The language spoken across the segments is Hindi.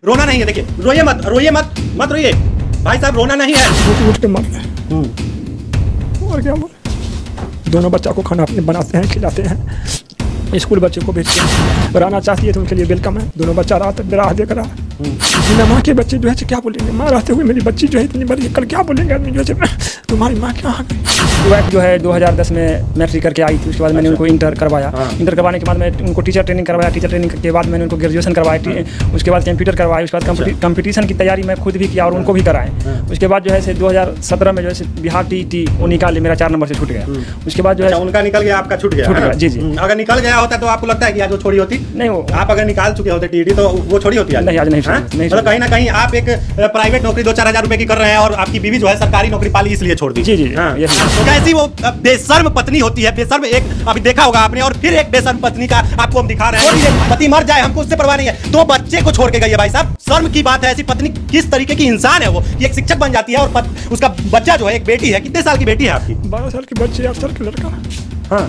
रोना नहीं है, देखिए रोइए मत, रोइए मत, मत रोइए भाई साहब, रोना नहीं है। उठ के मर रहे हैं और क्या बोले। दोनों बच्चा को खाना अपने बनाते हैं, खिलाते हैं, स्कूल बच्चे को भेजते हैं। रहना चाहती है तो उनके लिए वेलकम है। दोनों बच्चा रात राह देख रहा है। बिना माँ के बच्चे जो है क्या बोलेंगे। माँ रहते हुए मेरी बच्ची जो है इतनी बड़ी, कल क्या बोलेंगे आदमी जो है तुम्हारी माँ क्या आ गई। वाइफ जो है 2010 में मैट्रिक करके आई थी। उसके बाद मैंने उनको इंटर करवाया। इंटर करवाने के बाद मैं उनको टीचर ट्रेनिंग करवाया। टीचर ट्रेनिंग के बाद मैंने उनको ग्रेजुएशन करवाया। उसके बाद कंप्यूटर करवाया। उसके बाद कंपटीशन की तैयारी मैं खुद भी किया और उनको भी कराएं। उसके बाद जो है 2017 में जो है बिहार टीईटी वो निकाल मेरा 4 नंबर से छूट गया। उसके बाद जो है उनका निकल गया, आपका छूट गया। जी जी। अगर निकल गया होता तो आपको लगता है कि आज वो छोड़ी होती? नहीं, वो आप अगर निकाल चुके होते टीईटी तो वो छोड़ी होती आज? नहीं, आज नहीं। मतलब कहीं ना कहीं आप एक प्राइवेट नौकरी 2-4 हजार रुपए की कर रहे हैं और आपकी बीवी जो है सरकारी नौकरी पाली इसलिए छोड़ दी। जी जी। तो कैसी वो बेशर्म पत्नी होती है, बेशर्म एक अभी देखा होगा आपने, और फिर एक बेशर्म पत्नी का आपको हम दिखा रहे हैं। पति मर जाए हमको उससे परवाह नहीं है, तो बच्चे को छोड़ के गई है। भाई साहब शर्म की बात है। ऐसी पत्नी किस तरीके की इंसान है वो कि एक शिक्षक बन जाती है और उसका बच्चा जो है एक बेटी है। कितने साल की बेटी है आपकी? 12 साल की बच्ची, 8 साल की लड़का। हाँ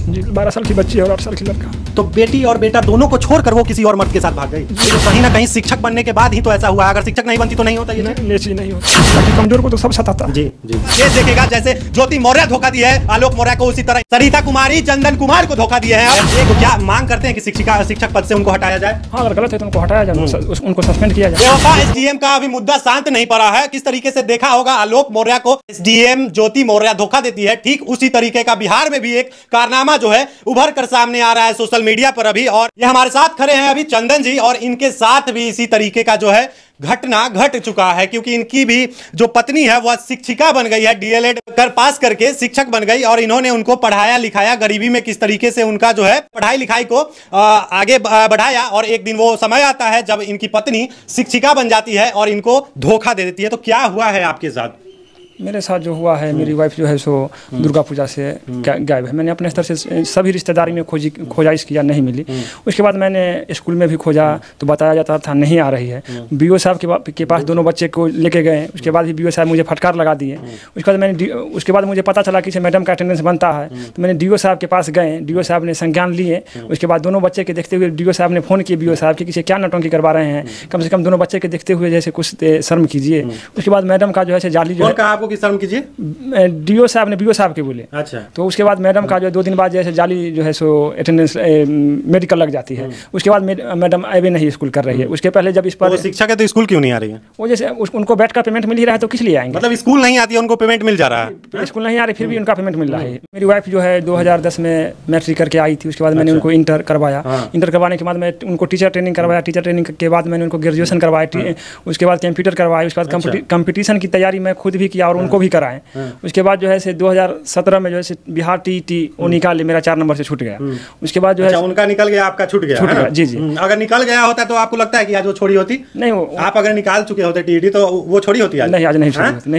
जी, 12 साल की बच्ची है और 8 साल की लड़का। तो बेटी और बेटा दोनों को छोड़कर वो किसी और मर्द के साथ भाग गई। तो कहीं ना कहीं शिक्षक बनने के बाद ही तो ऐसा हुआ। अगर शिक्षक नहीं बनती तो नहीं होता ये चीज नहीं होता। बाकी कमजोर को तो सब सताता। जी जी। ये देखेगा जैसे ज्योति मौर्य धोखा दिया है आलोक मौर्य को, उसी तरह सरिता कुमारी चंदन कुमार को धोखा दिया है। अब क्या मांग करते हैं कि शिक्षक पद से उनको हटाया जाए? हाँ, अगर गलत है तो उनको हटाया जाए, उनको सस्पेंड किया जाए। एसडीएम का अभी मुद्दा शांत नहीं पड़ा है। किस तरीके से देखा होगा आलोक मौर्य को एसडीएम ज्योति मौर्य धोखा देती है, ठीक उसी तरीके का बिहार में भी एक कारनामा जो है उभर कर सामने आ रहा है सोशल मीडिया पर अभी। और ये हमारे साथ खड़े हैं अभी चंदन जी, और इनके साथ भी इसी तरीके का जो है घटना घट चुका है, क्योंकि इनकी भी जो पत्नी है वह शिक्षिका बन गई है। डीएलएड कर पास करके शिक्षक बन गई और इन्होंने उनको पढ़ाया लिखाया, गरीबी में किस तरीके से उनका जो है पढ़ाई लिखाई को आगे बढ़ाया। और एक दिन वो समय आता है जब इनकी पत्नी शिक्षिका बन जाती है और इनको धोखा दे देती है। तो क्या हुआ है आपके साथ? मेरे साथ जो हुआ है, मेरी वाइफ जो है सो दुर्गा पूजा से गायब है। मैंने अपने स्तर से सभी रिश्तेदारी में खोजाइश किया, नहीं मिली। उसके बाद मैंने स्कूल में भी खोजा तो बताया जाता था नहीं आ रही है। बीओ साहब के पास दोनों बच्चे को लेके गए। उसके बाद भी बीओ साहब मुझे फटकार लगा दिए। उसके बाद मुझे पता चला कि मैडम का अटेंडेंस बनता है, तो मैंने डीओ साहब के पास गए। डीओ साहब ने संज्ञान लिए। उसके बाद दोनों बच्चे के देखते हुए डीओ साहब ने फ़ोन किए बीओ साहब कि क्या नौटंकी करवा रहे हैं, कम से कम दोनों बच्चे के देखते हुए जैसे कुछ शर्म कीजिए। उसके बाद मैडम का जो है जाली जो है शर्म कीजिए, डीओ साहब ने बीओ साहब के बोले। अच्छा। तो उसके बाद मैडम का जो 2 दिन बाद जैसे जाली जो है सो अटेंडेंस मेडिकल लग जाती है। उसके बाद मैडम अभी नहीं स्कूल कर रही है। उसके पहले जब इस पर शिक्षक है तो स्कूल क्यों नहीं आ रही है? वो जैसे उनको बैठ का पेमेंट मिल ही रहा है तो किस लिए आएंगे? मतलब स्कूल नहीं आती है, उनको पेमेंट मिल जा रहा है। स्कूल नहीं आ रही फिर भी उनका पेमेंट मिल रहा है। मेरी वाइफ जो है 2010 में मैट्रिक करके आई थी। उसके बाद मैंने उनको इंटर करवाया। इंटर करवाने के बाद मैं उनको टीचर ट्रेनिंग करवाया। टीचर ट्रेनिंग के बाद मैंने उनको ग्रेजुएशन करवाया। उसके बाद कंप्यूटर करवाया। उसके बाद कंपटीशन की तैयारी मैं खुद भी किया और उनको भी कराएं। उसके बाद जो है 2017 में जो है बिहार टीईटी वो निकाल मेरा 4 नंबर से छूट गया। उसके बाद जो है उनका निकल गया, आपका छूट गया। जी जी। अगर निकल गया होता तो आपको लगता है कि आज वो छोड़ी होती? नहीं, आप अगर निकाल चुके होते टीईटी तो वो छोड़ी होती आज? नहीं, आज नहीं।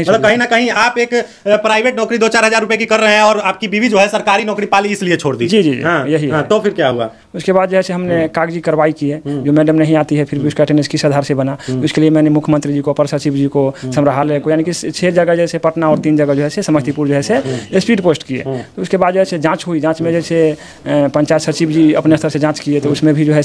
मतलब कहीं ना कहीं आप एक प्राइवेट नौकरी 2-4 हजार रुपए की कर रहे हैं और आपकी बीवी जो है सरकारी नौकरी पाली इसलिए छोड़ दी। जी जी, यही। तो फिर क्या हुआ? उसके बाद जैसे हमने कागजी कार्रवाई की है, जो मैडम नहीं आती है फिर भी उसका अटेंडेंस किस आधार से बना। उसके लिए मैंने मुख्यमंत्री जी को, अपर सचिव जी को, संग्रहालय को, यानी कि 6 जगह जैसे पटना और 3 जगह जो है समस्तीपुर जो है स्पीड पोस्ट किए। तो उसके बाद जैसे जांच हुई। जांच में जैसे पंचायत सचिव जी अपने स्तर से जांच किए तो उसमें भी जो है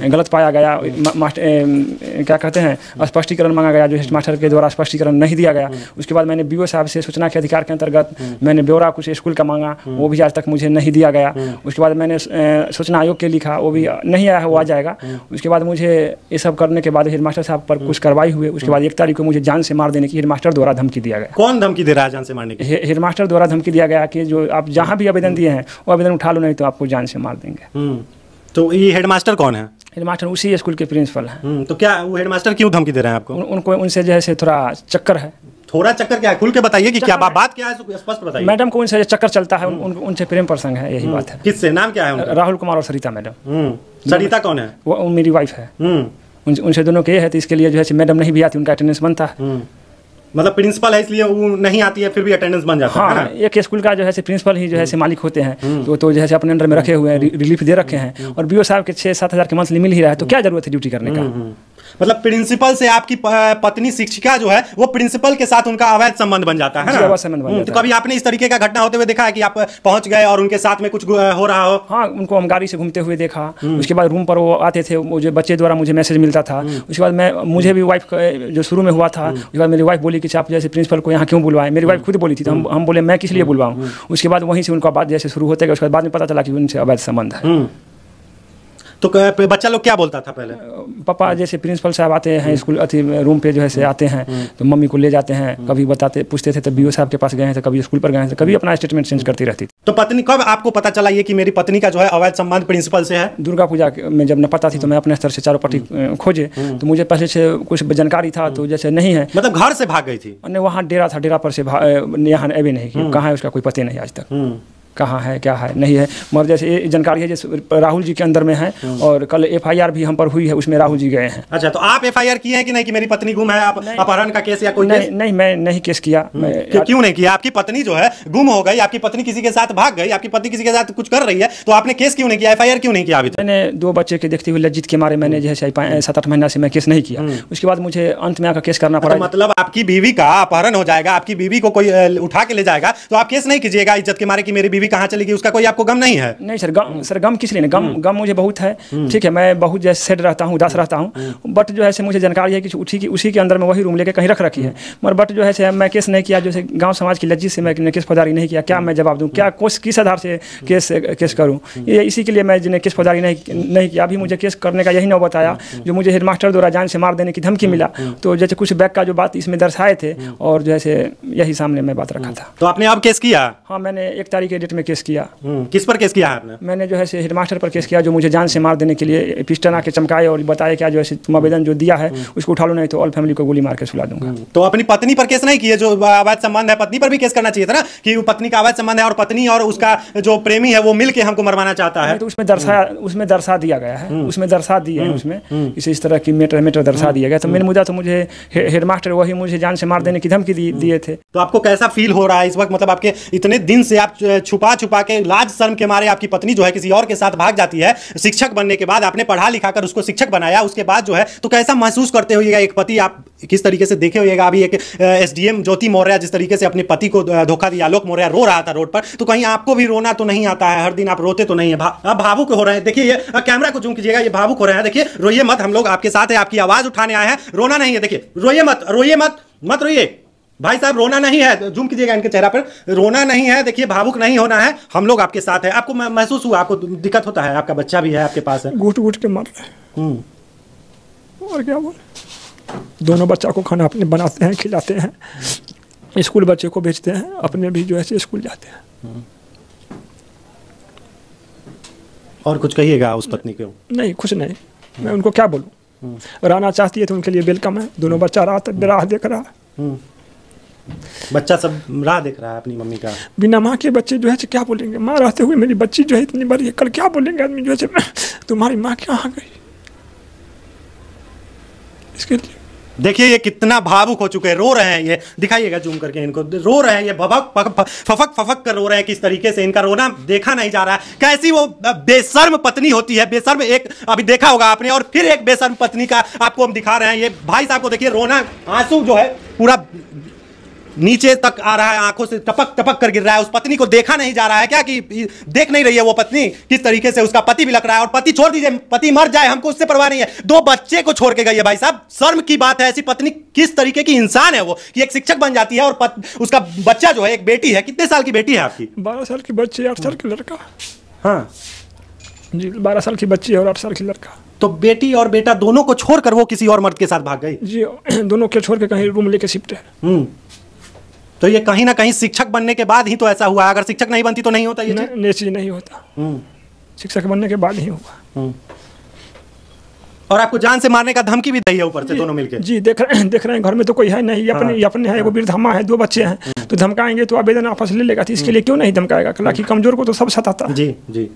गलत पाया गया। क्या कहते हैं स्पष्टीकरण मांगा गया, जो हेडमास्टर के द्वारा स्पष्टीकरण नहीं दिया गया। उसके बाद मैंने बीओ साहब से सूचना के अधिकार के अंतर्गत मैंने ब्यौरा कुछ स्कूल का मांगा, वो भी आज तक मुझे नहीं दिया गया। उसके बाद मैंने सूचना आयोग के लिखा, वो भी नहीं आया, वो आ जाएगा। उसके बाद मुझे ये सब करने के बाद हेडमास्टर साहब पर कुछ कार्रवाई हुई। उसके बाद 1 तारीख को मुझे जान से मार देने की हेडमास्टर द्वारा धमकी दिया गया। कौन धमकी दे रहा है जान से मारने की? हेडमास्टर द्वारा धमकी दिया गया कि जो आप जहाँ भी आवेदन दिए हैं वो आवेदन उठा लो, नहीं तो आपको जान से मार देंगे। तो ये हेडमास्टर कौन है? हेडमास्टर उसी स्कूल के प्रिंसिपल हैं। तो क्या वो हेडमास्टर क्यों धमकी दे रहे हैं आपको? उनको उनसे जो है थोड़ा चक्कर है। थोड़ा चक्कर क्या है? खुल के बताइए कि क्या बात क्या है, स्पष्ट बताइए। मैडम को उनसे चक्कर चलता है, उनसे प्रेम प्रसंग है, यही बात है। किससे? नाम क्या है उनका? राहुल कुमार और सरिता मैडम। सरिता कौन है? वो मेरी वाइफ है। उनसे दोनों के है, तो इसके लिए जो है मैडम नहीं भी आती, उनका अटेंडेंस बनता है। मतलब प्रिंसिपल है इसलिए वो नहीं आती है फिर भी अटेंडेंस बन जाता है। हाँ, एक स्कूल का जो है प्रिंसिपल ही जो है मालिक होते हैं, तो जो है अपने अंडर में रखे हुए हैं, रिलीफ दे रखे हैं। और बीओ साहब के 6-7 हज़ार के मंथली मिल ही रहा है, तो क्या जरूरत है ड्यूटी करने का? मतलब प्रिंसिपल से आपकी पत्नी शिक्षिका जो है वो प्रिंसिपल के साथ उनका अवैध संबंध बन जाता है ना। तो कभी आपने इस तरीके का घटना होते हुए देखा है कि आप पहुंच गए और उनके साथ में कुछ हो रहा हो? हाँ, उनको हम गाड़ी से घूमते हुए देखा। उसके बाद रूम पर वो आते थे, मुझे बच्चे द्वारा मुझे मैसेज मिलता था। उसके बाद मुझे भी वाइफ जो शुरू में हुआ था, उसके बाद मेरी वाइफ बोली कि आप जैसे प्रिंसिपल को यहाँ क्यों बुलवाएं। मेरी वाइफ खुद बोली थी, तो हम बोले मैं किस लिए बुलवाऊँ। उसके बाद वहीं से उनका बात जैसे शुरू होते गया, उसके बाद में पता चला कि उनसे अवैध संबंध है। तो बच्चा लोग क्या बोलता था पहले? पापा जैसे प्रिंसिपल साहब आते हैं स्कूल रूम पे जो है से आते हैं, तो मम्मी को ले जाते हैं, कभी बताते पूछते थे, तो बीओ साहब के पास गए हैं, तो कभी स्कूल पर गए हैं, तो कभी अपना स्टेटमेंट चेंज करती रहती थी। तो पत्नी कब आपको पता चला ये कि मेरी पत्नी का जो है अवैध संबंध प्रिंसिपल से है? दुर्गा पूजा में जब न पता थी तो मैं अपने स्तर से चारों पट्टी खोजे, तो मुझे पहले से कुछ जानकारी था, तो जैसे नहीं है, मतलब घर से भाग गई थी? वहाँ डेरा था, डेरा पर से यहाँ अभी नहीं कि कहाँ है उसका कोई पता नहीं आज तक, कहाँ है क्या है नहीं है। मगर जैसे ये जानकारी है जैसे राहुल जी के अंदर में है, और कल FIR भी हम पर हुई है, उसमें राहुल जी गए हैं। अच्छा, तो आप FIR किए हैं कि नहीं कि मेरी पत्नी गुम है? आप अपहरण का केस या कोई नहीं, नहीं मैं नहीं केस किया। क्यों नहीं किया? आपकी पत्नी जो है गुम हो गई, आपकी पत्नी किसी के साथ भाग गई, आपकी पत्नी किसी के साथ कुछ कर रही है, तो आपने केस क्यों नहीं किया, FIR क्यों नहीं किया अभी तक? मैंने 2 बच्चे के देखते हुए लज्जित के मारे मैंने जैसे 7-8 महीना से मैं केस नहीं किया। उसके बाद मुझे अंत में आकर केस करना पड़ा। मतलब आपकी बीवी का अपहरण हो जाएगा, आपकी बीवी को कोई उठा के ले जाएगा, तो आप केस नहीं कीजिएगा इज्जत के मारे कि मेरी बीवी कहाँ चली गई, उसका आपको गम नहीं है? नहीं सर, गम किस लिए? गम मुझे बहुत है, ठीक है, मैं बहुत जैसे सेड रहता हूँ, उदास रहता हूँ, बट जो है मुझे जानकारी है कि उसी के अंदर में वही रूम लेके कहीं रख रखी है। मगर बट जो है मैं केस नहीं किया, जैसे गांव समाज की लज्जित से मैं केस फौजदारी नहीं किया। क्या मैं जवाब दूं? क्या किस आधार से केस करूं? ये इसी के लिए मैं जिन्हें केस फौजदारी नहीं किया। अभी मुझे केस करने का यही न बताया, जो मुझे हेडमास्टर द्वारा जान से मार देने की धमकी मिला, तो जैसे कुछ बैक का जो बात इसमें दर्शाए थे, और जैसे यही सामने मैं बात रखा था। तो आपने अब केस किया? हाँ, मैंने 1 तारीख के डेट में केस किया। किस पर केस किया आपने? मैंने जो है हेडमास्टर पर केस किया, जो मुझे जान से मार देने के लिए पिस्टन आके चमकाए और बताया क्या जो है तुम आवेदन जो दिया है उसको उठा लो, नहीं तो ऑल फैमिली को गोली मार के सुला दूंगा। तो अपनी पत्नी पर केस नहीं किए? जो अवैध संबंध है, पत्नी पर भी केस करना चाहिए था ना, कि पत्नी का अवैध संबंध है और पत्नी और उसका जो प्रेमी है वो मिल के हमको मरवाना चाहता है। तो उसमें दर्शा दिया गया है, उसमें दर्शा दिए हैं, उसमें इस तरह की मैटर दर्शा दिया गया। तो मेन मुद्दा तो मुझे हेडमास्टर वही मुझे जान से मार देने की धमकी दिए थे। तो आपको कैसा फील हो रहा है इस वक्त? मतलब आपके इतने दिन से आप छुपा के लाज शर्म के मारे आपकी पत्नी जो है किसी और के साथ भाग जाती है, शिक्षक बनने के बाद आपने पढ़ा लिखा कर उसको शिक्षक बनाया, उसके बाद जो है तो कैसा महसूस करते होइएगा? एक पति आप किस तरीके से देखे होइएगा? अभी एक SDM ज्योति मौर्य जिस तरीके से अपने पति को धोखा दिया, आलोक मौर्य रो रहा था रोड पर, तो कहीं आपको भी रोना तो नहीं आता है? हर दिन आप रोते तो नहीं है? आप भावुक हो रहे हैं। देखिए ये कैमरा को जूम कीजिएगा, ये भावुक हो रहे हैं। देखिए, रोइए मत, हम लोग आपके साथ है, आपकी आवाज उठाने आए हैं, रोना नहीं है। देखिए, रोइए मत, मत रोइए भाई साहब, रोना नहीं है। जूम कीजिएगा इनके चेहरा पर, रोना नहीं है। देखिए, भावुक नहीं होना है, हम लोग आपके साथ है। आपको महसूस हुआ, आपको दिक्कत होता है? आपका बच्चा भी है आपके पास है, घुट के मर रहे हैं, और क्या बोले। दोनों बच्चा को खाना अपने बनाते हैं, खिलाते हैं, स्कूल बच्चे को भेजते हैं, अपने भी जो है स्कूल जाते हैं। और कुछ कहिएगा उस पत्नी को? नहीं, कुछ नहीं, मैं उनको क्या बोलूँ। रहना चाहती है तो उनके लिए वेलकम है। दोनों बच्चा राह देख रहा है, बच्चा सब राह देख रहा है अपनी मम्मी का। बिना माँ के बच्चे जो है क्या बोलेंगे? माँ रहते हुए मेरी बच्ची जो है इतनी बड़ी है, कल क्या बोलेंगे आदमी जो है तुम्हारी माँ कहाँ गई? इसके लिए देखिए ये कितना भावुक हो चुके हैं, रो रहे हैं। ये दिखाइएगा जूम करके इनको, रो रहे हैं, ये फफक कर रो रहे हैं। किस तरीके से इनका रोना देखा नहीं जा रहा है। कैसी वो बेशर्म पत्नी होती है, बेशर्म एक अभी देखा होगा आपने, और फिर एक बेशर्म पत्नी का आपको हम दिखा रहे हैं। ये भाई साहब को देखिए, रोना, आंसू जो है पूरा नीचे तक आ रहा है, आंखों से टपक कर गिर रहा है। उस पत्नी को देखा नहीं जा रहा है क्या, कि देख नहीं रही है वो पत्नी किस तरीके से उसका पति भी लग रहा है। और पति छोड़ दीजिए, पति मर जाए हमको उससे परवाह नहीं है, 2 बच्चे को छोड़ के गई है। भाई साहब, शर्म की बात है। ऐसी पत्नी किस तरीके की इंसान है वो, कि एक शिक्षक बन जाती है और उसका बच्चा जो है, एक बेटी है। कितने साल की बेटी है आपकी? 12 साल की बच्ची, 8 साल की लड़का। हाँ जी, 12 साल की बच्ची और 8 साल की लड़का। तो बेटी और बेटा दोनों को छोड़कर वो किसी और मर्द के साथ भाग गई? जी, दोनों को छोड़ के कहीं रूम लेके शिफ्ट है। तो ये कहीं ना कहीं शिक्षक बनने के बाद ही तो ऐसा हुआ है। अगर शिक्षक नहीं बनती तो नहीं होता ये चीज नहीं होता। शिक्षक बनने के बाद ही हुआ। और आपको जान से मारने का धमकी भी दी है ऊपर से दोनों मिलकर? जी, देख रहे हैं, घर में तो कोई है नहीं, अपने है, वो वृद्धामा है, 2 बच्चे हैं, तो धमकाएंगे तो आवेदन आपस ले लेगा। तो इसके लिए क्यों नहीं धमकाएगा? हालांकि कमजोर को तो सब सताता है। जी जी।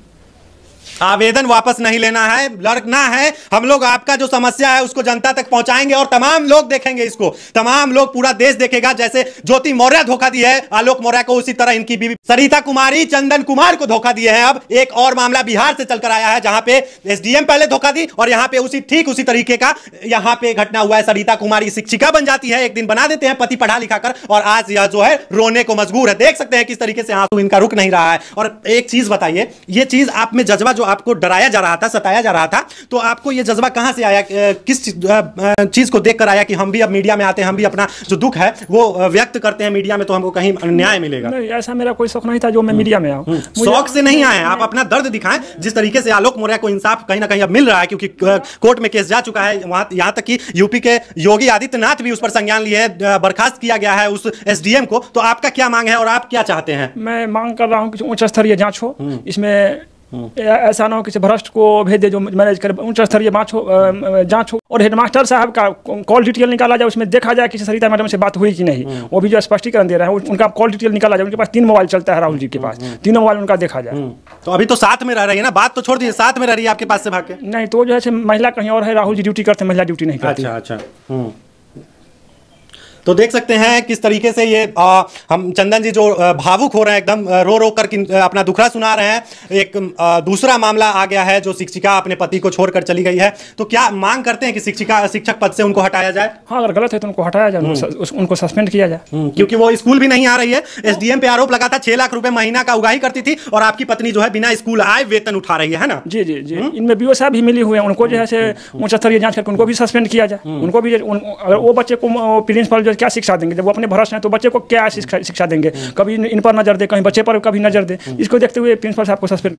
आवेदन वापस नहीं लेना है, लड़ना है। हम लोग आपका जो समस्या है उसको जनता तक पहुंचाएंगे और तमाम लोग देखेंगे इसको, तमाम लोग, पूरा देश देखेगा। जैसे ज्योति मौर्य धोखा दी है आलोक मौर्य को, उसी तरह इनकी बीवी सरिता कुमारी चंदन कुमार को धोखा दिए हैं। अब एक और मामला बिहार से चलकर आया है जहां पे एसडीएम पहले धोखा दी और यहां पे उसी तरीके का यहां पे घटना हुआ है। सरिता कुमारी शिक्षिका बन जाती है, एक दिन बना देते हैं पति पढ़ा लिखा कर, और आज यह जो है रोने को मजबूर है। देख सकते हैं किस तरीके से आंसू इनका रुक नहीं रहा है। और एक चीज बताइए, ये चीज आप में जज्बा जो आपको डराया जा रहा था, सताया जा रहा था, तो आपको ये जज्बा कहां से आया, किस चीज को देखकर आया कि हम भी अब मीडिया में आते हैं, हम भी अपना जो दुख है वो व्यक्त करते हैं मीडिया में, तो हमको कहीं न्याय मिलेगा? नहीं, ऐसा मेरा कोई शौक नहीं था जो मैं मीडिया में आऊं। शौक से नहीं आए, आप अपना दर्द दिखाएं। जिस तरीके से आलोक मौर्य को इंसाफ कहीं ना कहीं अब मिल रहा है, क्योंकि कोर्ट में केस जा चुका है, वहां यहां तक कि यूपी के योगी आदित्यनाथ भी उस पर संज्ञान लिए, बर्खास्त किया गया है उस एसडीएम को। तो आपका क्या मांग है और आप क्या चाहते हैं? मैं मांग कर रहा हूं कि उच्च स्तरीय जांच हो, इसमें ऐसा ना हो किसी भ्रष्ट को भेज दे जो मैनेज करे। उच्च स्तरीय जांच हो और हेडमास्टर साहब का कॉल डिटेल निकाला जाए, उसमें देखा जाए कि सरिता मैडम से बात हुई कि नहीं। वो भी जो स्पष्टीकरण दे रहा है, उनका कॉल डिटेल निकाला जाए। उनके पास 3 मोबाइल चलता है, राहुल जी के पास 3 मोबाइल उनका देखा जाए। तो अभी तो साथ में रह रही है ना, बात तो छोड़ दीजिए, साथ में रह रही है आपके पास से भाग के? नहीं, तो जो है महिला कहीं और है, राहुल जी ड्यूटी करते हैं, महिला ड्यूटी नहीं करती। अच्छा। तो देख सकते हैं किस तरीके से ये हम चंदन जी जो भावुक हो रहे हैं, एकदम रो रो कर अपना दुखड़ा सुना रहे हैं। एक दूसरा मामला आ गया है जो शिक्षिका अपने पति को छोड़कर चली गई है। तो क्या मांग करते हैं कि शिक्षक पद से उनको हटाया जाए? हाँ, अगर गलत है तो उनको हटाया जाए, उनको सस्पेंड किया जाए, क्योंकि वो स्कूल भी नहीं आ रही है। एसडीएम पे आरोप लगा था 6 लाख रुपए महीना का उगाही करती थी और आपकी पत्नी जो है बिना स्कूल आए वेतन उठा रही है ना? जी। इनमें बीओ साहब भी मिली हुए हैं, उनको जो है उच्च स्तरीय जांच करके उनको भी सस्पेंड किया जाए। उनको भी अगर वो बच्चे को प्रिंसिपल जो क्या शिक्षा देंगे, जब वो अपने भरोसे हैं तो बच्चे को क्या शिक्षा देंगे? कभी इन पर नजर दे, कहीं बच्चे पर कभी नजर दे। इसको देखते हुए प्रिंसिपल साहब को सस्पेंड